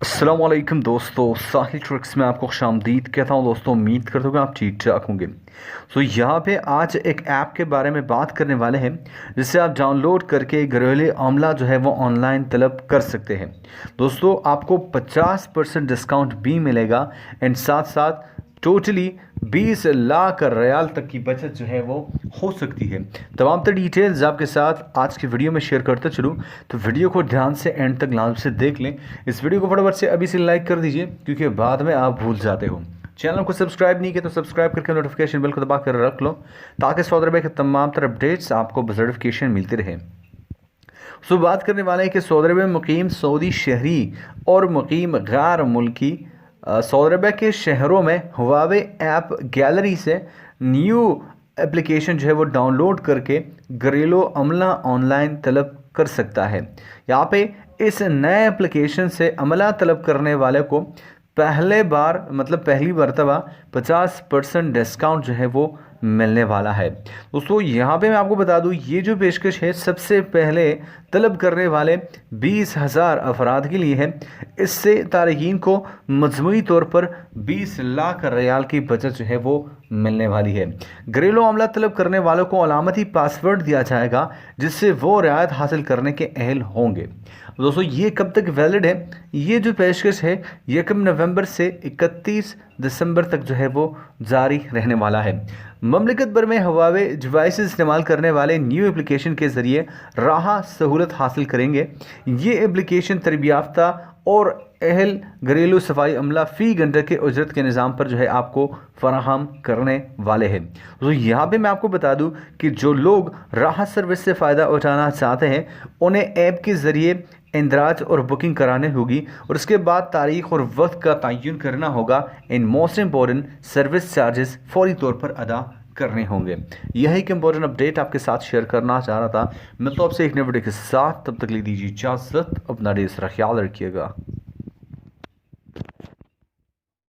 अस्सलाम वालेकुम दोस्तों, साहिल ट्रिक्स में आपको खुशामदीद कहता हूँ। दोस्तों उम्मीद करता हूँ कि आप ठीक ठाक होंगे। यहाँ पे आज एक ऐप के बारे में बात करने वाले हैं जिसे आप डाउनलोड करके घरेलू अमला जो है वो ऑनलाइन तलब कर सकते हैं। दोस्तों आपको 50% डिस्काउंट भी मिलेगा एंड साथ साथ टोटली 20 लाख रियाल तक की बचत जो है वो हो सकती है। तमाम तर डिटेल्स आपके साथ आज की वीडियो में शेयर करते चलूँ, तो वीडियो को ध्यान से एंड तक लाजम से देख लें। इस वीडियो को फटाफट से अभी से लाइक कर दीजिए क्योंकि बाद में आप भूल जाते हो। चैनल को सब्सक्राइब नहीं किया तो सब्सक्राइब करके नोटिफिकेशन बेल को दबा कर रख लो ताकि सऊदी अरब के तमाम तर अपडेट्स आपको नोटिफिकेशन मिलती रहे। बात करने वाले हैं कि सऊदी अरब में मुकीम सऊदी शहरी और मुकीम गैर मुल्की सऊदी अरब के शहरों में हुआवे ऐप गैलरी से न्यू एप्लीकेशन जो है वो डाउनलोड करके घरेलू अमला ऑनलाइन तलब कर सकता है। यहाँ पे इस नए एप्लीकेशन से अमला तलब करने वाले को पहली मरतबा 50% डिस्काउंट जो है वो मिलने वाला है। दोस्तों यहाँ पे मैं आपको बता दूँ, ये जो पेशकश है सबसे पहले तलब करने वाले 20,000 अफराद के लिए है। इससे तारकीन को मजमूई तौर पर 20 लाख रियाल की बचत जो है वो मिलने वाली है। घरेलू अमला तलब करने वालों को अलामती पासवर्ड दिया जाएगा जिससे वो रियायत हासिल करने के अहल होंगे। दोस्तों ये कब तक वैलिड है? ये जो पेशकश है 1 नवंबर से 31 दिसंबर तक जो है वो जारी रहने वाला है। ममलिकत भर में हुआवे डिवाइस इस्तेमाल करने वाले न्यू एप्लीकेशन के ज़रिए राह सहूलत हासिल करेंगे। ये एप्लीकेशन तरबियाफ्ता और अहल घरेलू सफाई अमला फ़ी घंटे के उजरत के निज़ाम पर जो है आपको फराहम करने वाले हैं। तो यहाँ पे मैं आपको बता दूँ कि जो लोग राहत सर्विस से फ़ायदा उठाना चाहते हैं उन्हें ऐप के ज़रिए इंदराज और बुकिंग करानी होगी और उसके बाद तारीख और वक्त का तयन करना होगा। In most important service charges फौरी तौर पर अदा करने होंगे। यही एक इम्पोर्टेंट अपडेट आपके साथ शेयर करना चाह रहा था। मैं तो आपसे एक नई वीडियो के साथ, तब तक ले दीजिए इजाज़त। अपना ढेर सारा ख्याल रखिएगा।